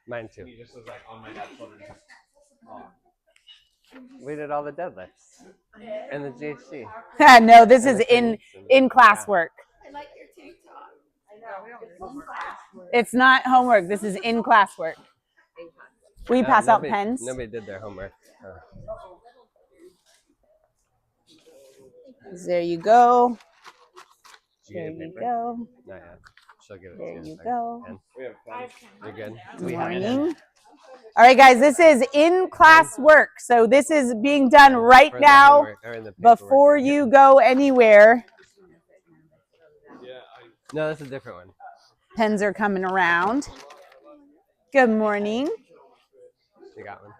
Mine too. He just was like on my dad's shoulder. We did all the deadlifts and the GHC. No, this And is the in things. class Yeah. work. I like your TikTok. It's not homework. This is in class work. We pass out pens. Nobody did their homework. There you go. Did you There get a you paper? go. Not yet. She'll give it There to you. you in a second. go. Pen? We have fun. You're good. Good morning. All right, guys, this is in class work. So this is being done right For the now homework, or in the paperwork. before you go anywhere. No, that's a different one. Pens are coming around. Good morning. You got one.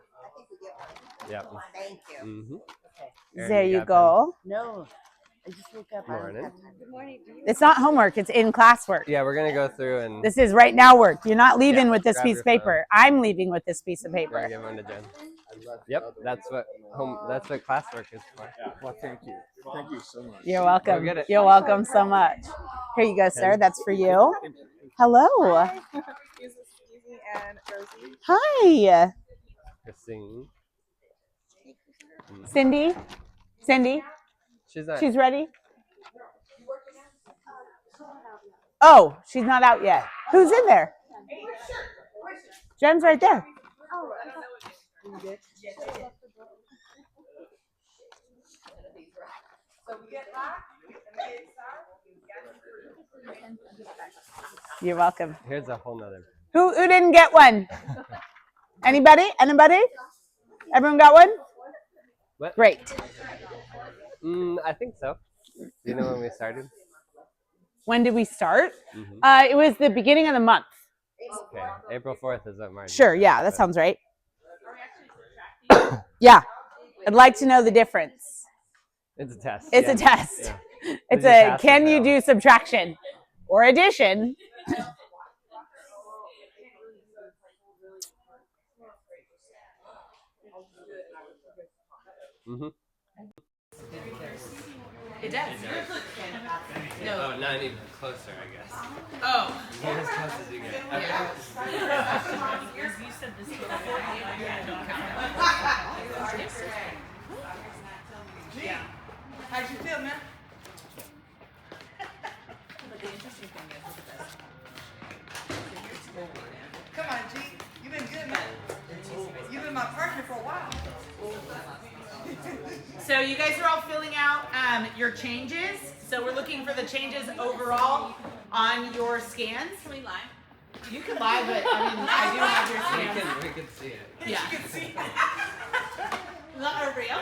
Yep. Thank you. Mm-hmm. There you go. No, I just woke up. Morning. Good morning. It's not homework. It's in class work. Yeah, we're gonna go through and This is right now work. You're not leaving Yeah, with this grab piece your of paper. I'm leaving with this piece of we're paper. gonna give one to Jen. Yep, that's what classwork is for. Well, thank you. Thank you so much. You're welcome. Go get it. You're welcome so much. Here you go, sir. That's for you. Hello. Easy and Rosie. Hi. Christine. Cindy. She's not. She's ready? Oh, she's not out yet. Who's in there? Jen's right there. You're welcome. Here's a whole nother. Who didn't get one? Anybody? Everyone got one? What? Great. I think so. Do you know when we started? When did we start? Mm-hmm. It was the beginning of the month. Okay, April 4th is what March. Sure, yeah, that sounds right. Yeah, I'd like to know the difference. It's a test. It's a test. Yeah. It's Did you pass or can you fail? do subtraction or addition? Mm-hmm. It does. Oh, not even closer, I guess. Oh. Get as close as you get. You said this before. Yeah. How'd you feel, man? But the interesting thing is Come on, G. You've been good, man. You've been my partner for a while. So you guys are all filling out your changes. So we're looking for the changes overall on your scans. Can we lie? You can lie, but I mean, I do have your scans. We can see it. Yeah. You can see. Not real.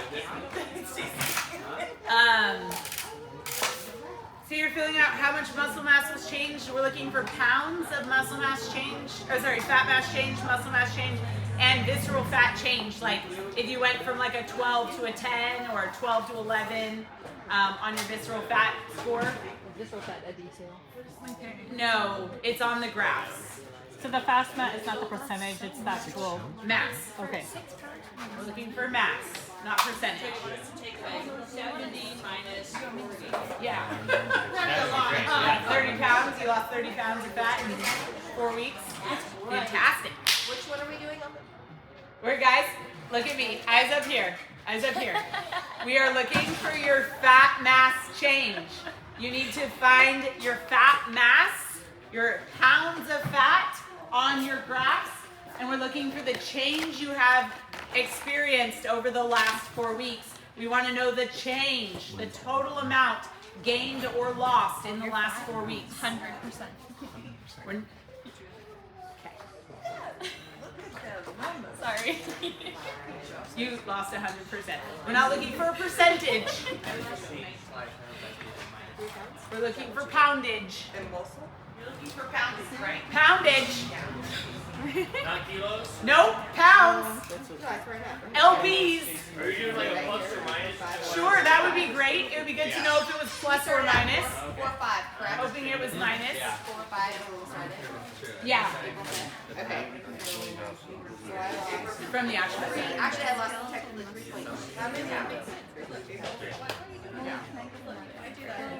So you're filling out how much muscle mass was changed. We're looking for pounds of muscle mass change, fat mass change, muscle mass change, and visceral fat change. Like if you went from like a 12 to a 10 or a 12 to 11 on your visceral fat score. Visceral fat, a detail. No, it's on the graphs. So the fast mass is not the percentage, it's the actual Mass. Okay. We're looking for mass, not percentage. 70 minus 40. Yeah. 30 pounds. You lost 30 pounds of fat in 4 weeks. Fantastic. Which one are we doing? We're guys, look at me. Eyes up here. Eyes up here. We are looking for your fat mass change. You need to find your fat mass, your pounds of fat on your graphs, and we're looking for the change you have experienced over the last 4 weeks. We want to know the change, the total amount gained or lost in the last 4 weeks. 100%. We're- Sorry. You lost 100%. We're not looking for a percentage. We're looking for poundage. And muscle? You're looking for poundage, right? Poundage. Not kilos? Nope, pounds. LBs. Are you doing like a plus or minus? Sure, that would be great. It would be good to know if it was plus or minus. 4 or 5, correct? Hoping it was minus. 4 or 5 when we started. Yeah, Okay. So I lost. from the actual thing. Actually, I lost technically 3 points. How many?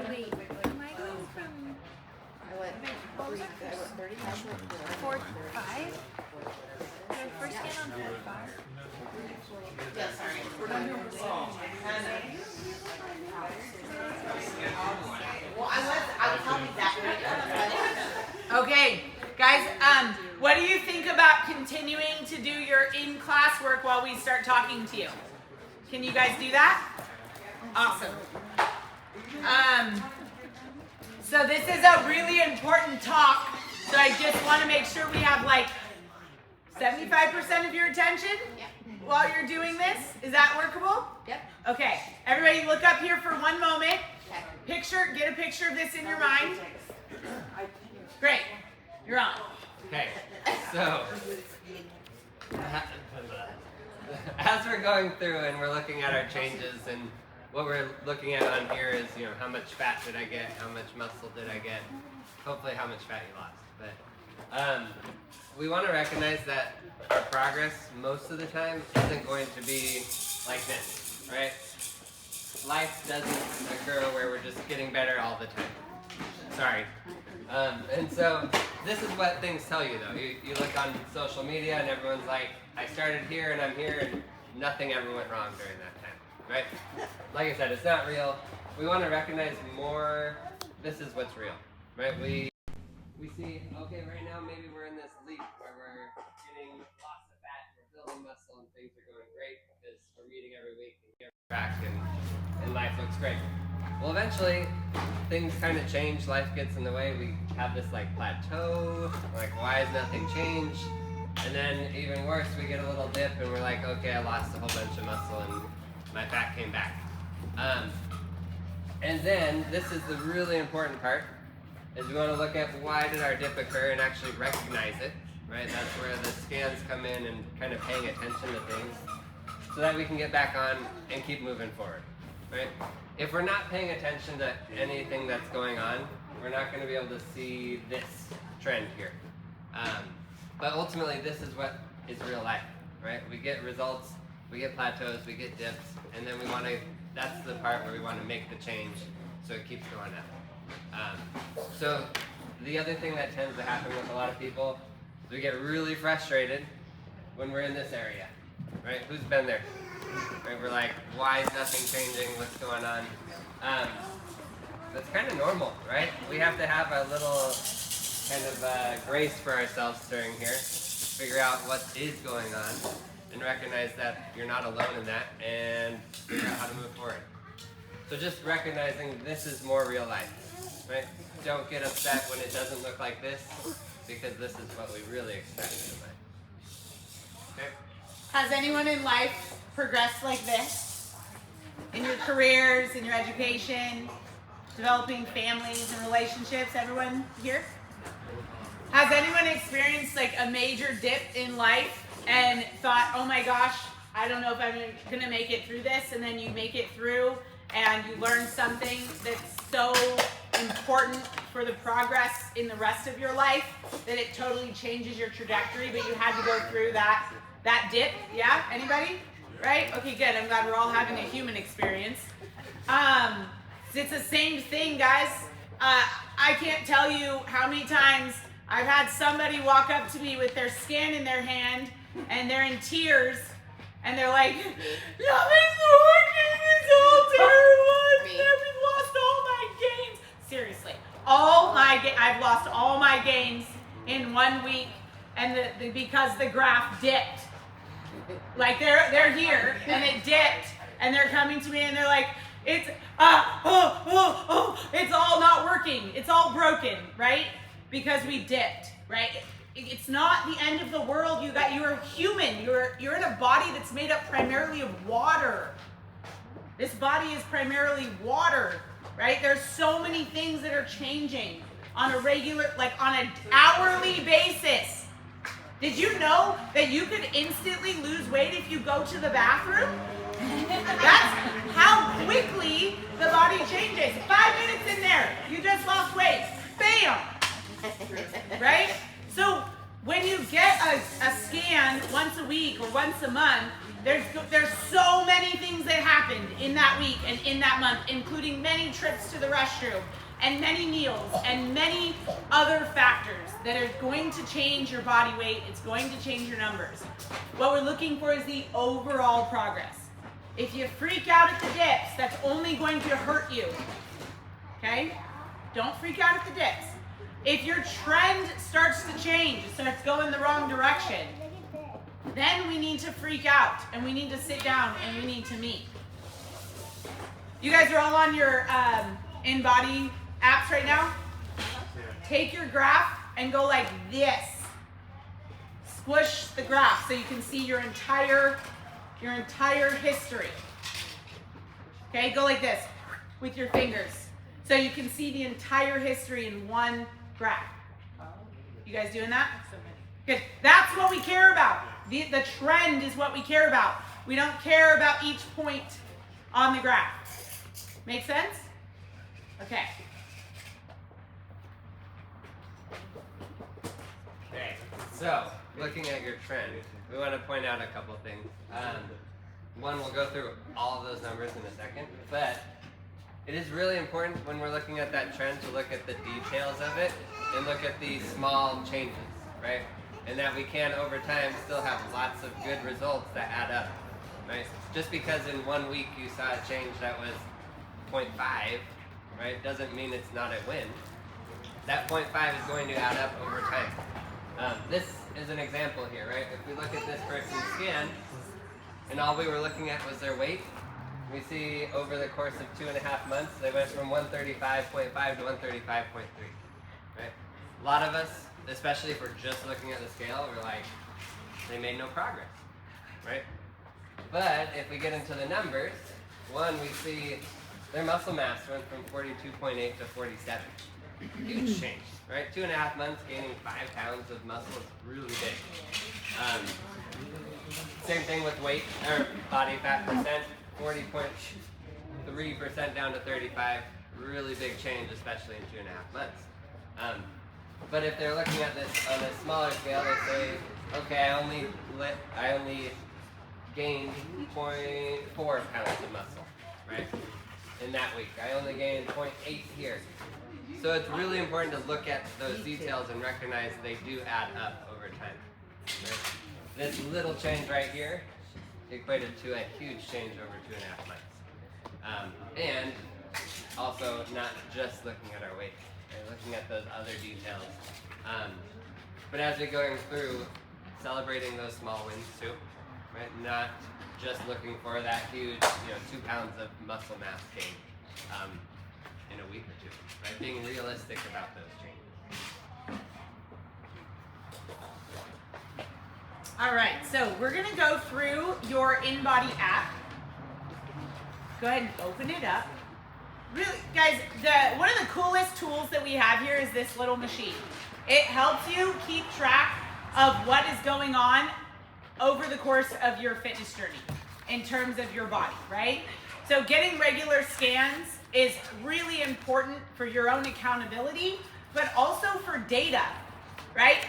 Wait, am I going from I went 30 pounds. 4 to 5? What do you think about continuing to do your in-class work while we start talking to you? Can you guys do that? Awesome. So this is a really important talk. So I just want to make sure we have like 75% of your attention while you're doing this. Is that workable? Yep. Okay. Everybody look up here for one moment. Okay. Get a picture of this in your mind. Great. You're on. Okay, so as we're going through and we're looking at our changes, and what we're looking at on here is, you know, how much fat did I get, how much muscle did I get, hopefully how much fat you lost. But we want to recognize that our progress most of the time isn't going to be like this, right? Life doesn't occur where we're just getting better all the time. Sorry. And so this is what things tell you, though. You look on social media and everyone's like, I started here and I'm here, and nothing ever went wrong during that time, right? Like I said, it's not real. We want to recognize more, this is what's real, right? We see, okay, right now maybe we're in this leap where we're getting lots of fat, we're building muscle, and things are going great because we're meeting every week and getting back, and life looks great. Well, eventually, things kind of change, life gets in the way, we have this like plateau, like why has nothing changed? And then even worse, we get a little dip and we're like, okay, I lost a whole bunch of muscle and my fat came back. And then, this is the really important part, is we want to look at why did our dip occur and actually recognize it, right? That's where the scans come in and kind of paying attention to things so that we can get back on and keep moving forward, right? If we're not paying attention to anything that's going on, we're not going to be able to see this trend here. But ultimately, this is what is real life, right? We get results, we get plateaus, we get dips, and then we want to, that's the part where we want to make the change so it keeps going up. So the other thing that tends to happen with a lot of people is we get really frustrated when we're in this area, right? Who's been there? Right? We're like, why is nothing changing? What's going on? That's kind of normal, right? We have to have a little kind of grace for ourselves during here, figure out what is going on, and recognize that you're not alone in that, and figure out how to move forward. So just recognizing this is more real life, right? Don't get upset when it doesn't look like this, because this is what we really expect in life. Okay? Has anyone in life progressed like this? In your careers, in your education, developing families and relationships? Everyone here? Has anyone experienced like a major dip in life and thought, oh my gosh, I don't know if I'm gonna make it through this, and then you make it through and you learn something that's so important for the progress in the rest of your life that it totally changes your trajectory, but you had to go through that dip? Yeah? Anybody? Right? Okay, good. I'm glad we're all having a human experience. It's the same thing, guys. I can't tell you how many times I've had somebody walk up to me with their scan in their hand and they're in tears and they're like, nothing's working, it's all terrible, I've lost all my gains. Seriously, I've lost all my gains in 1 week, and because the graph dipped. Like they're here and it dipped and they're coming to me and they're like, it's it's all not working, it's all broken, right? Because we dipped, right? It's not the end of the world. You're human. You're in a body that's made up primarily of water. This body is primarily water, right? There's so many things that are changing on a regular, like on an hourly basis. Did you know that you could instantly lose weight if you go to the bathroom? That's how quickly the body changes. 5 minutes in there, you just lost weight. Bam! Right? So when you get a scan once a week or once a month, there's so many things that happened in that week and in that month, including many trips to the restroom and many meals and many other factors that are going to change your body weight. It's going to change your numbers. What we're looking for is the overall progress. If you freak out at the dips, that's only going to hurt you. Okay? Don't freak out at the dips. If your trend starts to change, it starts going the wrong direction, then we need to freak out and we need to sit down and we need to meet. You guys are all on your InBody apps right now? Take your graph and go like this. Squish the graph so you can see your entire history. Okay, go like this with your fingers so you can see the entire history in one graph. You guys doing that? Good. That's what we care about. The trend is what we care about. We don't care about each point on the graph. Make sense? Okay. Okay, so looking at your trend, we want to point out a couple things. One, we'll go through all of those numbers in a second, but it is really important when we're looking at that trend to look at the details of it and look at these small changes, right? And that we can, over time, still have lots of good results that add up, right? Just because in 1 week you saw a change that was 0.5, right, doesn't mean it's not a win. That 0.5 is going to add up over time. This is an example here, right? If we look at this person's scan, and all we were looking at was their weight, we see over the course of 2.5 months, they went from 135.5 to 135.3, right? A lot of us, especially if we're just looking at the scale, we're like, they made no progress, right? But if we get into the numbers, one, we see their muscle mass went from 42.8 to 47. Huge change, right? 2.5 months gaining 5 pounds of muscle is really big. Same thing with weight, or body fat percent, 40.3% down to 35. Really big change, especially in 2.5 months. But if they're looking at this on a smaller scale, they say, okay, I only gained 0.4 pounds of muscle, right? In that week, I only gained 0.8 here. So it's really important to look at those details and recognize they do add up over time. Right? This little change right here equated to a huge change over 2.5 months. And also not just looking at our weight, right? Looking at those other details. But as we're going through, celebrating those small wins too, right? Not just looking for that huge, 2 pounds of muscle mass gain in a week or two, right? Being realistic about those changes. All right, so we're gonna go through your InBody app. Go ahead and open it up. Really, guys, one of the coolest tools that we have here is this little machine. It helps you keep track of what is going on over the course of your fitness journey in terms of your body, right? So getting regular scans is really important for your own accountability, but also for data, right?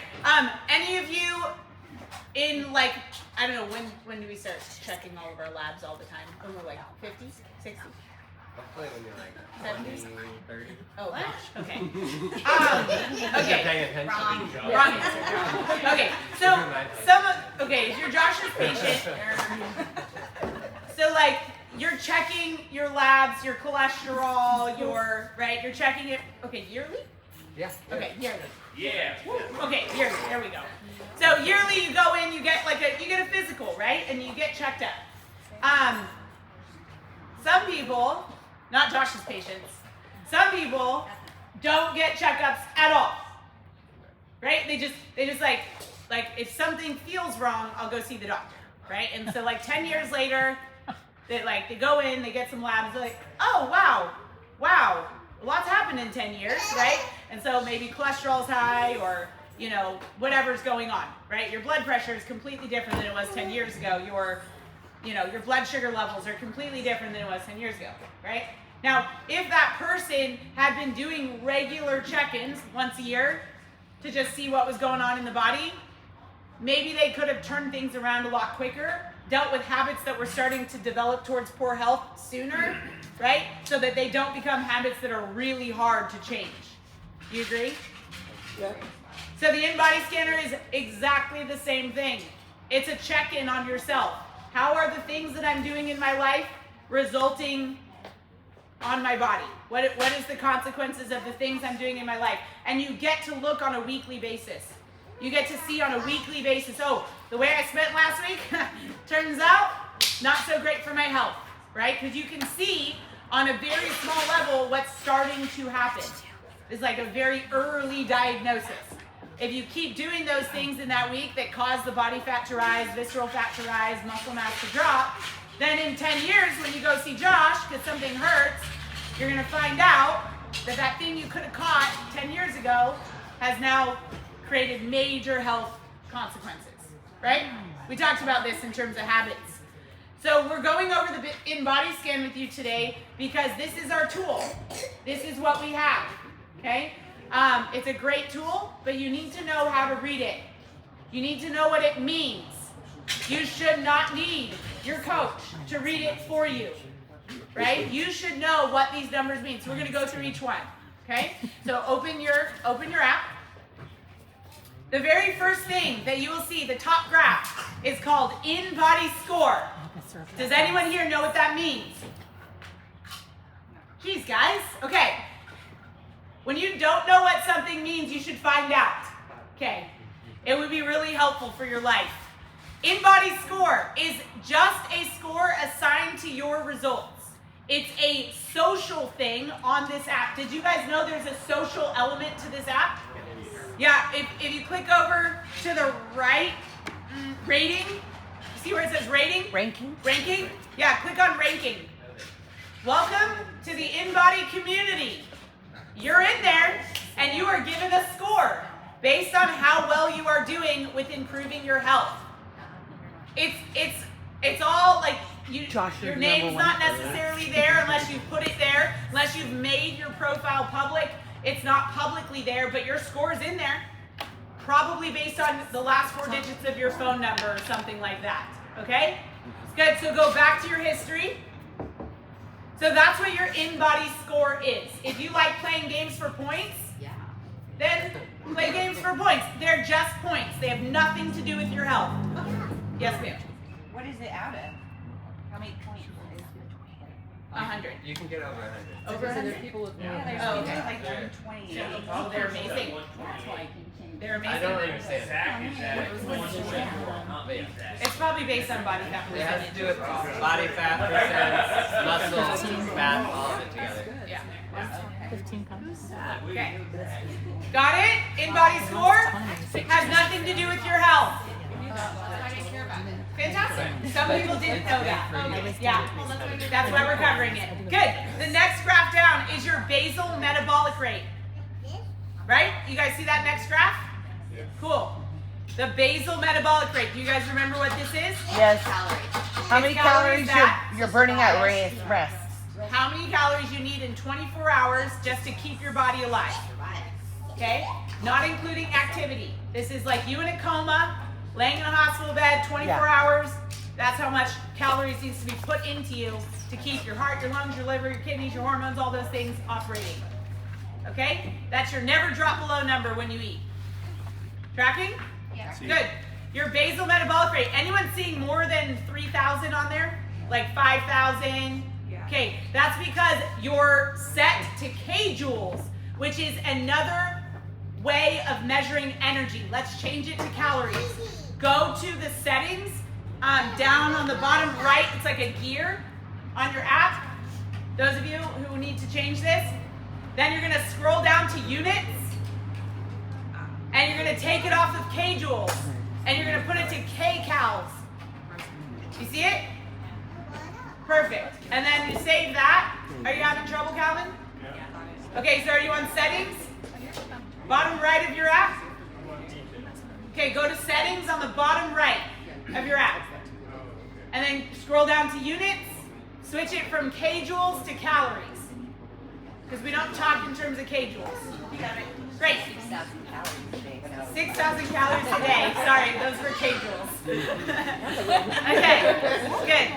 Any of you in I don't know, when do we start checking all of our labs all the time? When we're like 50, 60? Hopefully when you're like 20, 30. Oh gosh, okay. Okay. Paying attention. Wrong answer. Okay, so if you're Josh's patient, so you're checking your labs, your cholesterol, you're checking it, yearly? Yeah. Okay, yearly. Yeah. Okay, yearly, there we go. So yearly you go in, you get you get a physical, right? And you get checked up. Some people, not Josh's patients, some people don't get checkups at all. Right? They just like if something feels wrong, I'll go see the doctor, right? And so 10 years later, they go in, they get some labs, they're like, oh wow, lots happened in 10 years, right? And so maybe cholesterol's high or whatever's going on, right? Your blood pressure is completely different than it was 10 years ago. Your blood sugar levels are completely different than it was 10 years ago, right? Now, if that person had been doing regular check-ins once a year to just see what was going on in the body, maybe they could have turned things around a lot quicker, dealt with habits that were starting to develop towards poor health sooner, right? So that they don't become habits that are really hard to change. You agree? Yeah. So the InBody scanner is exactly the same thing. It's a check-in on yourself. How are the things that I'm doing in my life resulting on my body? What is the consequences of the things I'm doing in my life? And you get to look on a weekly basis. You get to see on a weekly basis, oh, the way I spent last week, turns out, not so great for my health, right? Because you can see on a very small level what's starting to happen. It's like a very early diagnosis. If you keep doing those things in that week that cause the body fat to rise, visceral fat to rise, muscle mass to drop, then in 10 years when you go see Josh because something hurts, you're going to find out that that thing you could have caught 10 years ago has now created major health consequences, right? We talked about this in terms of habits. So we're going over the InBody scan with you today because this is our tool. This is what we have, okay? It's a great tool, but you need to know how to read it. You need to know what it means. You should not need your coach to read it for you, right? You should know what these numbers mean. So we're going to go through each one, okay? So open your app. The very first thing that you will see, the top graph, is called InBody Score. Does anyone here know what that means? Geez, guys. Okay. When you don't know what something means, you should find out. Okay. It would be really helpful for your life. InBody Score is just a score assigned to your results. It's a social thing on this app. Did you guys know there's a social element to this app? Yeah, if you click over to the right, rating, see where it says rating? Ranking? Ranking? Yeah, click on ranking. Welcome to the InBody community. You're in there and you are given a score based on how well you are doing with improving your health. It's all like your name's not necessarily there unless you put it there, unless you've made your profile public. It's not publicly there, but your score's in there. Probably based on the last 4 digits of your phone number or something like that. Okay? Good. So go back to your history. So that's what your InBody Score is. If you like playing games for points, then play games for points. They're just points. They have nothing to do with your health. Yes, ma'am. What is it out of? How many points? 100. You can get over 100. Over 100 people with Oh, okay. Like 120. Oh, they're amazing. They're amazing. I don't understand. It's probably based on body fat It has percentage. to do with body fat percent, muscle, fat, all of it together. Yeah. 15 pounds. Okay. Got it? InBody Score has nothing to do with your health. Fantastic. Some people didn't know that. Yeah. That's why we're covering it. Good. The next graph down is your basal metabolic rate. Right? You guys see that next graph? Cool. The basal metabolic rate. Do you guys remember what this is? Yes. Calories. How many calories you're burning at rest? How many calories you need in 24 hours just to keep your body alive. Okay? Not including activity. This is like you in a coma, laying in a hospital bed, 24 hours. That's how much calories needs to be put into you to keep your heart, your lungs, your liver, your kidneys, your hormones, all those things operating. Okay? That's your never drop below number when you eat. Tracking? Yeah. Good. Your basal metabolic rate. Anyone seeing more than 3,000 on there? Like 5,000? Okay, that's because you're set to kjoules, which is another way of measuring energy. Let's change it to calories. Go to the settings down on the bottom right. It's like a gear on your app. Those of you who need to change this, then you're going to scroll down to units, and you're going to take it off of kjoules, and you're going to put it to kcals. You see it? Perfect. And then you save that. Are you having trouble, Calvin? Okay, so are you on settings? Bottom right of your app? Okay, go to settings on the bottom right of your app. And then scroll down to units. Switch it from kjoules to calories. Because we don't talk in terms of kjoules. You got it. Great. 6,000 calories a day. Sorry, those were kjoules. Okay, good.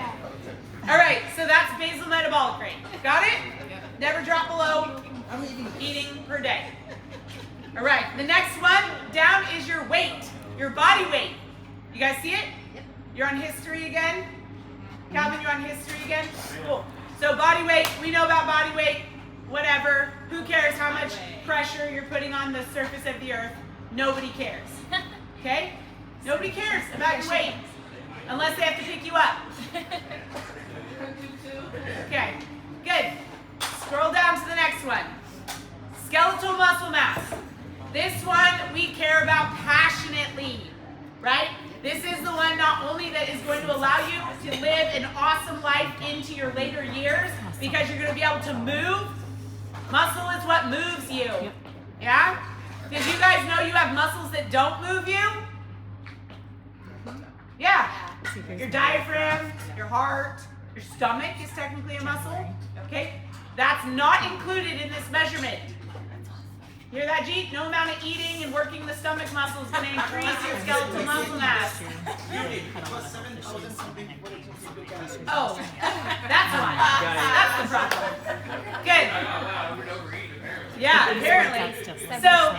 All right, so that's basal metabolic rate. Got it? Never drop below eating per day. All right, the next one down is your weight, your body weight. You guys see it? You're on history again? Calvin, you're on history again? Cool. So body weight, we know about body weight, whatever. Who cares how much pressure you're putting on the surface of the earth? Nobody cares. Okay? Nobody cares about your weight unless they have to pick you up. Okay, good. Scroll down to the next one. Skeletal muscle mass. This one we care about passionately, right? This is the one not only that is going to allow you to live an awesome life into your later years because you're going to be able to move. Muscle is what moves you. Yeah? Did you guys know you have muscles that don't move you? Yeah. Your diaphragm, your heart, your stomach is technically a muscle. Okay? That's not included in this measurement. Hear that, Jeet? No amount of eating and working the stomach muscle is going to increase your skeletal muscle mass. Oh, that's why. That's the problem. Good. Yeah, apparently. So,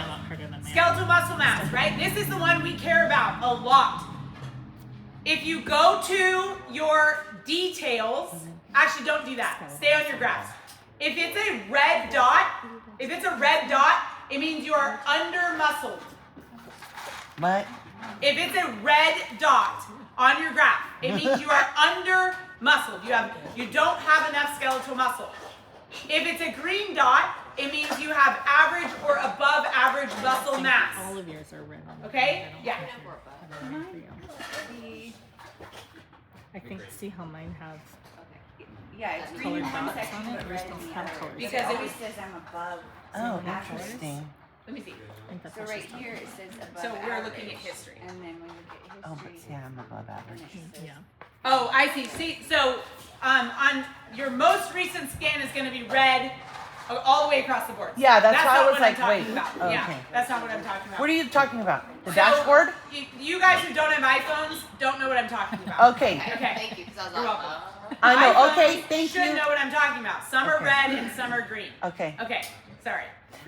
skeletal muscle mass, right? This is the one we care about a lot. If you go to your details, actually don't do that. Stay on your graphs. If it's a red dot, it means you are under muscled. What? If it's a red dot on your graph, it means you are under muscled. You don't have enough skeletal muscle. If it's a green dot, it means you have average or above average muscle mass. All of yours are red. Okay? Yeah. I think, see how mine have Yeah, it's green colored in one dots section, on it. but Yours red in don't the have other. colors. Because It it always was- says I'm above. Oh, average. interesting. Let me see. I think that's So what right she's talking here it about. says above So we're average. looking at history. And then when you get Oh, but history, see, I'm above average. then it says Yeah. Oh, I see. See, so on your most recent scan is going to be red all the way across the board. Yeah, that's why I not was what like, I'm talking wait, about. okay. Yeah, that's not what I'm talking about. What are you talking about? The So, dashboard? You guys who don't have iPhones don't know what I'm talking about. Okay. Okay. Thank you, because I was You're like, welcome. I know. iPhones Okay, thank should you. know what I'm talking about. Some are Okay. red and some are green. Okay. Okay, sorry.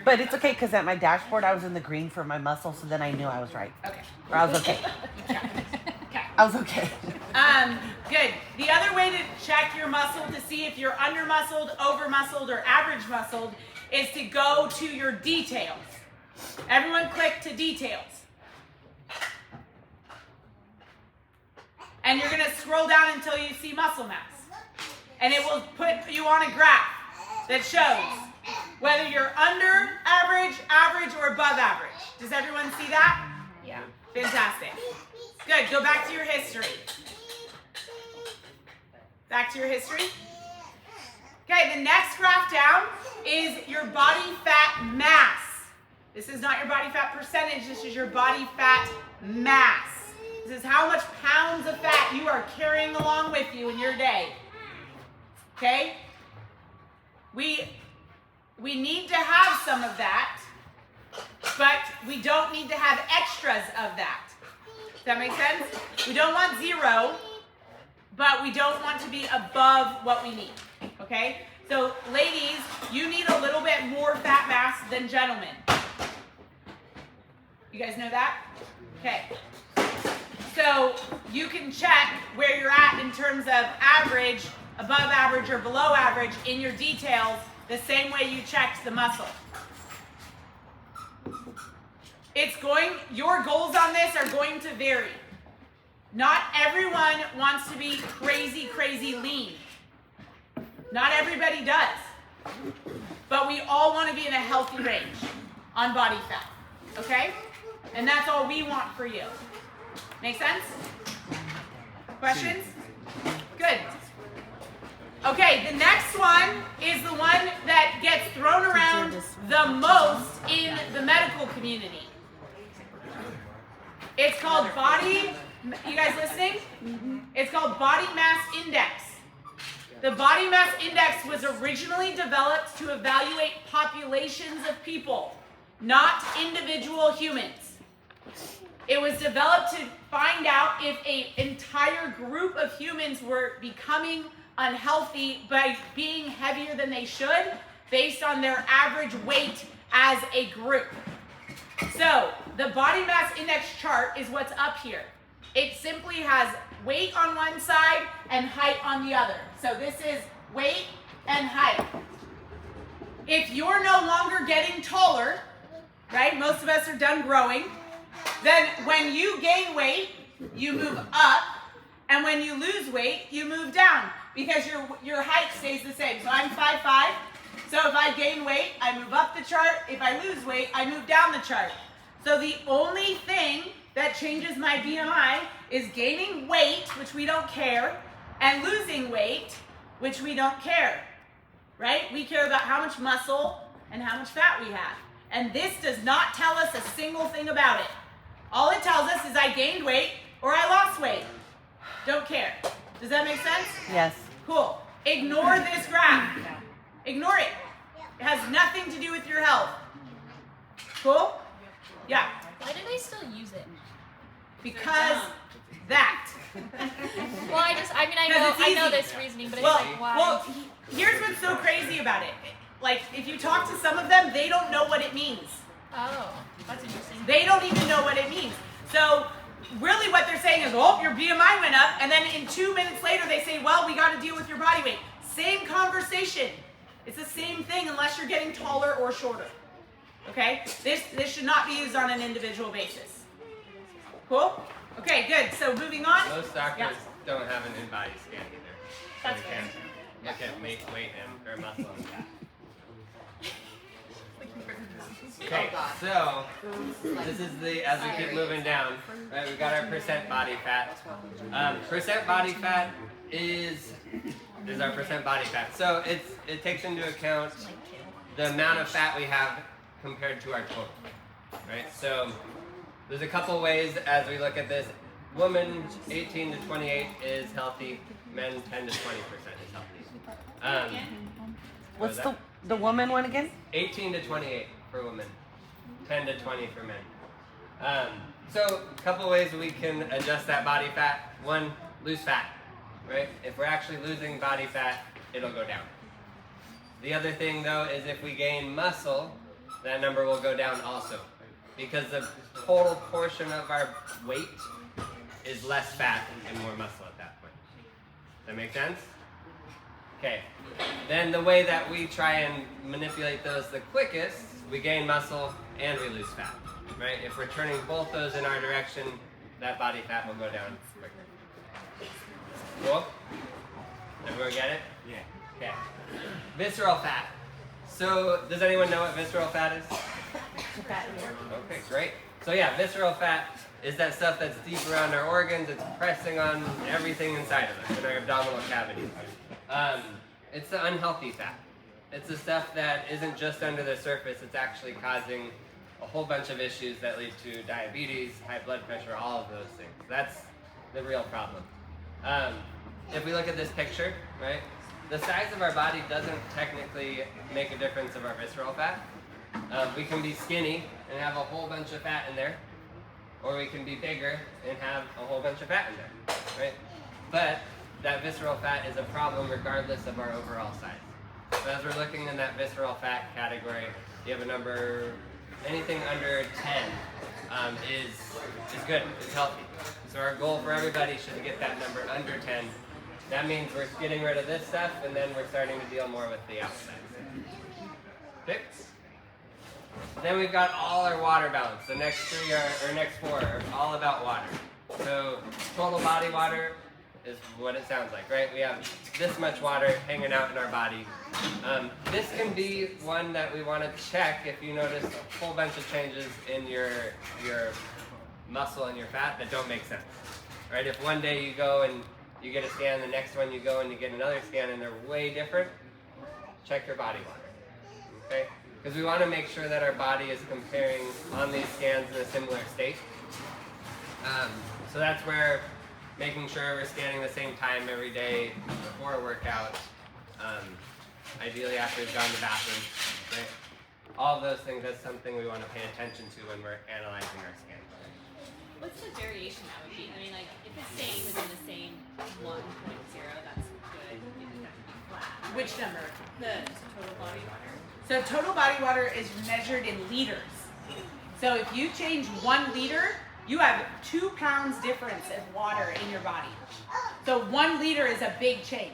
But it's okay because at my dashboard I was in the green for my muscle, so then I knew I was right. Okay. Or I was okay. Okay. I was okay. Good. The other way to check your muscle to see if you're under muscled, over muscled, or average muscled is to go to your details. Everyone click to details. And you're going to scroll down until you see muscle mass. And it will put you on a graph that shows whether you're under average, average, or above average. Does everyone see that? yeah. Fantastic. Good. Go back to your history. Back to your history. Okay, the next graph down is your body fat mass. This is not your body fat percentage. This is your body fat mass. This is how much pounds of fat you are carrying along with you in your day. Okay? We need to have some of that, but we don't need to have extras of that. Does that make sense? We don't want zero, but we don't want to be above what we need. Okay? So, ladies, you need a little bit more fat mass than gentlemen. You guys know that? Okay. So, you can check where you're at in terms of average, above average, or below average in your details the same way you checked the muscle. Your goals on this are going to vary. Not everyone wants to be crazy, crazy lean. Not everybody does. But we all want to be in a healthy range on body fat. Okay? And that's all we want for you. Make sense? Questions? Good. Okay, the next one is the one that gets thrown around the most in the medical community. It's called you guys listening? It's called body mass index. The body mass index was originally developed to evaluate populations of people, not individual humans. It was developed to find out if an entire group of humans were becoming unhealthy by being heavier than they should based on their average weight as a group. So the body mass index chart is what's up here. It simply has weight on one side and height on the other. So this is weight and height. If you're no longer getting taller, right? Most of us are done growing. Then when you gain weight, you move up, and when you lose weight, you move down because your height stays the same. So I'm 5'5". So if I gain weight, I move up the chart. If I lose weight, I move down the chart. So the only thing that changes my BMI is gaining weight, which we don't care, and losing weight, which we don't care, right? We care about how much muscle and how much fat we have. And this does not tell us a single thing about it. All it tells us is I gained weight or I lost weight. Don't care. Does that make sense? Yes. Cool. Ignore this graph. Ignore it. It has nothing to do with your health. Cool? Yeah. Why do they still use it? Because that. Well, I mean, I 'Cause know, it's I know easy. this reasoning, but Well, it's like, why? well, here's what's so crazy about it. Like, if you talk to some of them, they don't know what it means. Oh, that's interesting. They don't even know what it means. So really what they're saying is, oh, your BMI went up, and then in 2 minutes later they say, well, we got to deal with your body weight. Same conversation. It's the same thing unless you're getting taller or shorter. Okay? This should not be used on an individual basis. Cool? Okay, good. So moving on. Most doctors don't have an in-body scan either. So That's they fair. can't look at weight and or muscle and fat. Okay, so this is the, as we keep moving down, right, we got our percent body fat. Percent body fat is our percent body fat. So it takes into account the amount of fat we have compared to our total, right? So there's a couple ways as we look at this. Women 18 to 28 is healthy. Men 10 to 20% is healthy. What's the woman one again? 18 to 28 for women, 10 to 20 for men. So a couple ways we can adjust that body fat. One, lose fat, right? If we're actually losing body fat, it'll go down. The other thing though is if we gain muscle, that number will go down also, because the total portion of our weight is less fat and more muscle at that point. Does that make sense? Okay. Then the way that we try and manipulate those the quickest, we gain muscle and we lose fat, right? If we're turning both those in our direction, that body fat will go down quicker. Cool? Everyone get it? Yeah. Okay. Visceral fat. So, does anyone know what visceral fat is? Okay, great. So yeah, visceral fat is that stuff that's deep around our organs. It's pressing on everything inside of us, in our abdominal cavity. It's the unhealthy fat. It's the stuff that isn't just under the surface. It's actually causing a whole bunch of issues that lead to diabetes, high blood pressure, all of those things. That's the real problem. If we look at this picture, right, the size of our body doesn't technically make a difference of our visceral fat. We can be skinny and have a whole bunch of fat in there, or we can be bigger and have a whole bunch of fat in there, right? But that visceral fat is a problem regardless of our overall size. So as we're looking in that visceral fat category, you have a number, anything under 10 is good, it's healthy. So our goal for everybody should get that number under 10. That means we're getting rid of this stuff, and then we're starting to deal more with the outside. Okay? Then we've got all our water balance. The next next four are all about water. So total body water is what it sounds like, right? We have this much water hanging out in our body. This can be one that we want to check if you notice a whole bunch of changes in your muscle and your fat that don't make sense, right? If one day you go and you get a scan, the next one you go and you get another scan and they're way different, check your body water, okay? Because we want to make sure that our body is comparing on these scans in a similar state. So that's where making sure we're scanning the same time every day before a workout, ideally after we've gone to the bathroom, right? All of those things, that's something we want to pay attention to when we're analyzing our scans. What's the variation that would be? I mean, like, if it's staying within the same 1.0, that's good. You just have to be flat. Which number? The total body water. So total body water is measured in liters. So if you change 1 liter, you have 2 pounds difference of water in your body. So 1 liter is a big change.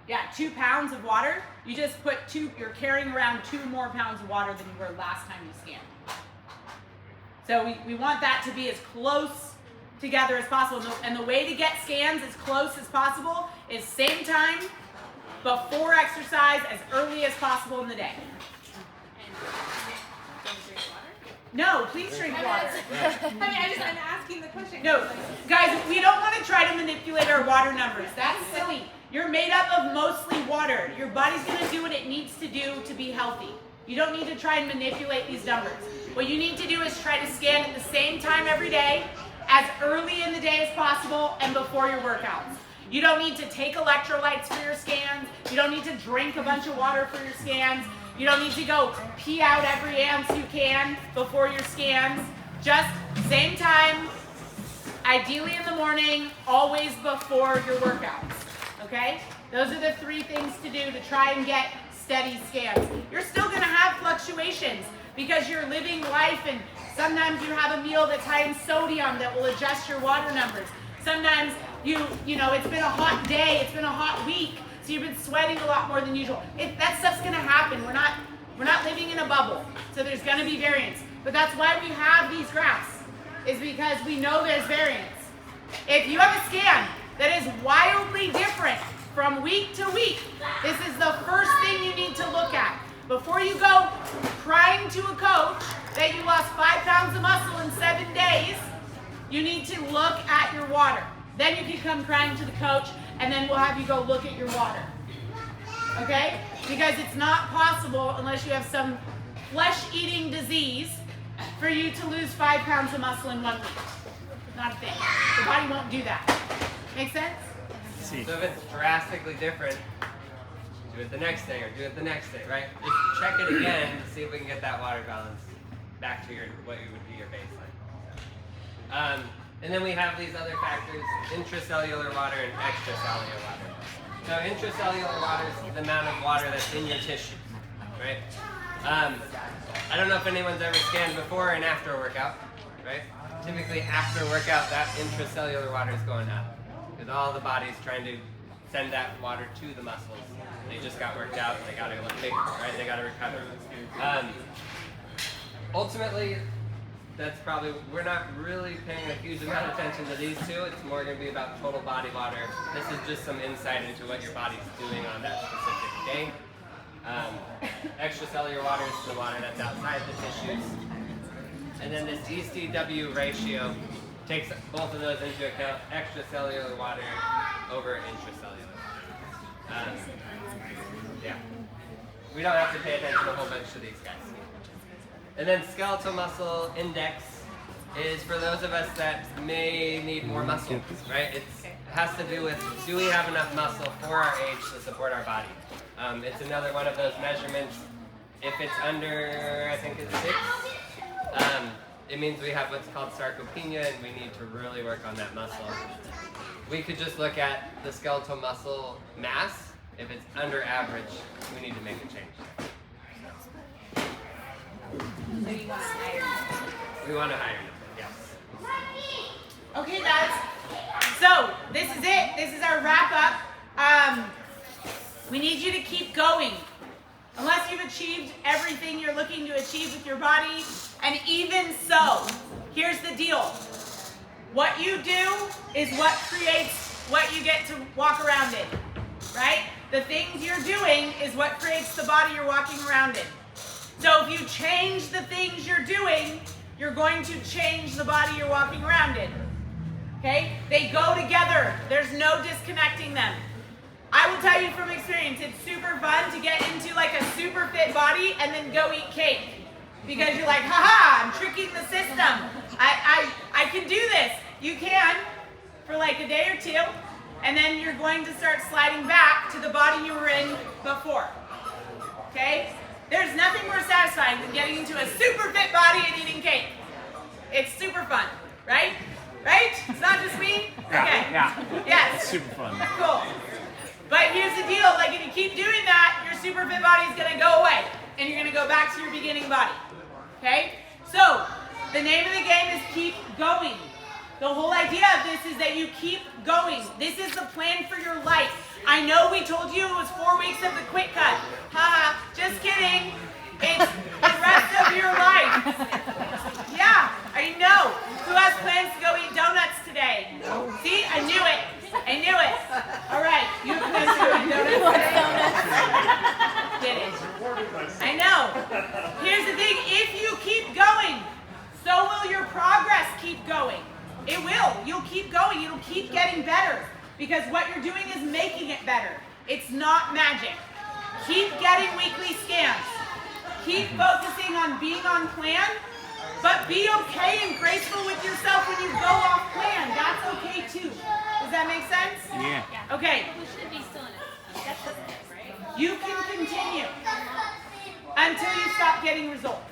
Yeah, 2 pounds of water. You just put you're carrying around 2 more pounds of water than you were last time you scanned. So we want that to be as close together as possible. And the way to get scans as close as possible is same time, before exercise, as early as possible in the day. And don't drink water? No, please drink water. I'm asking the question. No, guys, we don't want to try to manipulate our water numbers. That's silly. You're made up of mostly water. Your body's going to do what it needs to do to be healthy. You don't need to try and manipulate these numbers. What you need to do is try to scan at the same time every day, as early in the day as possible, and before your workouts. You don't need to take electrolytes for your scans. You don't need to drink a bunch of water for your scans. You don't need to go pee out every ounce you can before your scans. Just same time, ideally in the morning, always before your workouts. Okay? Those are the 3 things to do to try and get steady scans. You're still going to have fluctuations because you're living life, and sometimes you have a meal that's high in sodium that will adjust your water numbers. Sometimes you know, it's been a hot day, it's been a hot week, so you've been sweating a lot more than usual. That stuff's going to happen. We're not living in a bubble, so there's going to be variance. But that's why we have these graphs, is because we know there's variance. If you have a scan that is wildly different from week to week, this is the first thing you need to look at. Before you go crying to a coach that you lost 5 pounds of muscle in 7 days, you need to look at your water. Then you can come crying to the coach, and then we'll have you go look at your water. Okay? Because it's not possible, unless you have some flesh-eating disease, for you to lose 5 pounds of muscle in 1 week. Not a thing. The body won't do that. Make sense? So if it's drastically different, do it the next day or do it the next day, right? Just check it again to see if we can get that water balance back to what would be your baseline. And then we have these other factors, intracellular water and extracellular water. So intracellular water is the amount of water that's in your tissue, right? I don't know if anyone's ever scanned before and after a workout, right? Typically after a workout, that intracellular water is going up because all the body's trying to send that water to the muscles. They just got worked out and they gotta look bigger, right? They gotta recover. Ultimately, we're not really paying a huge amount of attention to these 2. It's more gonna be about total body water. This is just some insight into what your body's doing on that specific day. Extracellular water is the water that's outside the tissues. And then this ECW ratio takes both of those into account, extracellular water over intracellular water. Yeah. We don't have to pay attention a whole bunch to these guys. And then skeletal muscle index is for those of us that may need more muscle, right? It has to do with, do we have enough muscle for our age to support our body? It's another one of those measurements. If it's under, I think it's 6, it means we have what's called sarcopenia and we need to really work on that muscle. We could just look at the skeletal muscle mass. If it's under average, we need to make a change. So you want a higher number? We want a higher number, yes. Okay, guys. So this is it. This is our wrap up. We need you to keep going. Unless you've achieved everything you're looking to achieve with your body. And even so, here's the deal. What you do is what creates what you get to walk around in, right? The things you're doing is what creates the body you're walking around in. So if you change the things you're doing, you're going to change the body you're walking around in. Okay? They go together. There's no disconnecting them. I will tell you from experience, it's super fun to get into like a super fit body and then go eat cake. Because you're like, haha, I'm tricking the system. I can do this. You can for like a day or 2, and then you're going to start sliding back to the body you were in before. Okay? There's nothing more satisfying than getting into a super fit body and eating cake. It's super fun, right? Right? It's not just me? Okay. Yeah. Yes. Super fun. Cool. But here's the deal, like if you keep doing that, your super fit body is gonna go away and you're gonna go back to your beginning body. Okay? So, the name of the game is keep going. The whole idea of this is that you keep going. This is the plan for your life. I know we told you it was 4 weeks of the quick cut. Haha, just kidding. It's the rest of your life. Yeah, I know. Who has plans to go eat donuts today? See, I knew it. I knew it. All right, you have plans to go eat donuts today? Get it. I know. Here's the thing. If you keep going, so will your progress keep going. It will. You'll keep going. It'll keep getting better because what you're doing is making it better. It's not magic. Keep getting weekly scans. Keep focusing on being on plan, but be okay and graceful with yourself when you go off plan. That's okay too. Does that make sense? Yeah. Okay. We should be still in a step process, right? You can continue until you stop getting results.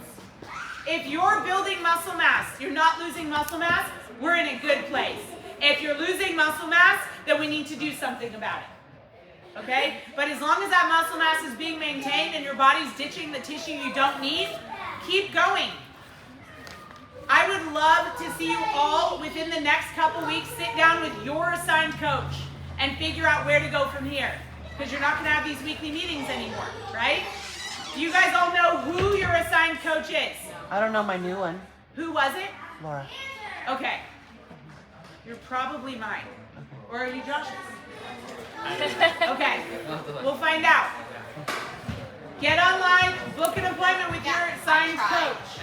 If you're building muscle mass, you're not losing muscle mass, we're in a good place. If you're losing muscle mass, then we need to do something about it. Okay? But as long as that muscle mass is being maintained and your body's ditching the tissue you don't need, keep going. I would love to see you all within the next couple weeks sit down with your assigned coach and figure out where to go from here. Because you're not going to have these weekly meetings anymore, right? You guys all know who your assigned coach is. I don't know my new one. Who was it? Laura. Okay. You're probably mine. Or are you Josh's? Okay. We'll find out. Get online, book an appointment with your assigned coach.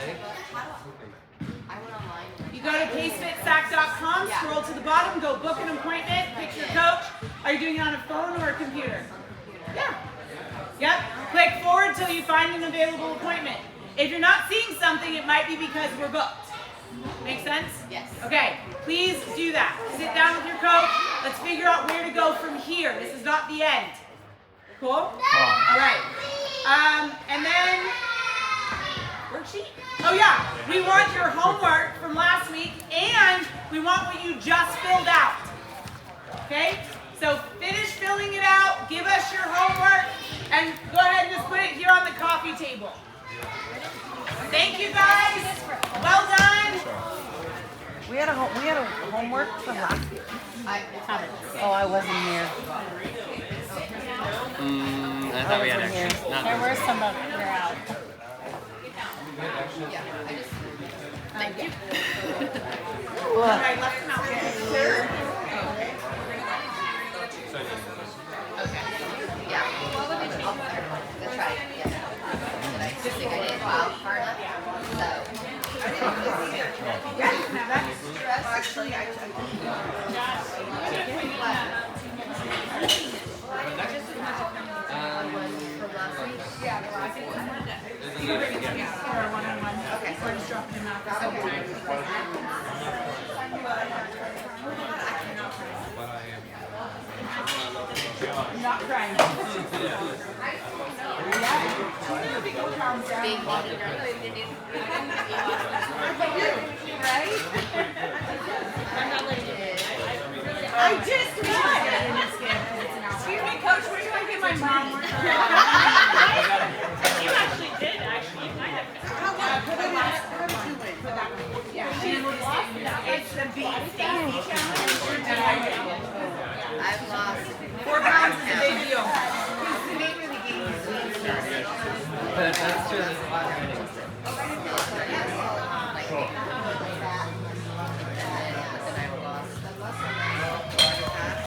I went online. You go to pacefitsac.com, scroll to the bottom, go book an appointment, pick your coach. Are you doing it on a phone or a computer? Yeah. Yep. Click forward till you find an available appointment. If you're not seeing something, it might be because we're booked. Make sense? Yes. Okay, please do that. Sit down with your coach. Let's figure out where to go from here. This is not the end. Cool? All right. And then, worksheet? Oh yeah, we want your homework from last week and we want what you just filled out. Okay? So finish filling it out, give us your homework, and go ahead and just put it here on the coffee table. Thank you guys. Well done. We had a homework from last week. Oh, I wasn't here. I thought we had extras. There were some of them out. Thank you. I left them out here. Okay. Yeah. That's right. Yes. I just think I did well far enough. Actually, Okay, so we're just dropping them out. I'm not crying. Right? I just excuse me, coach, where do I get my mom? You actually did, actually. You might have. Put that one. Yeah, it's the beat.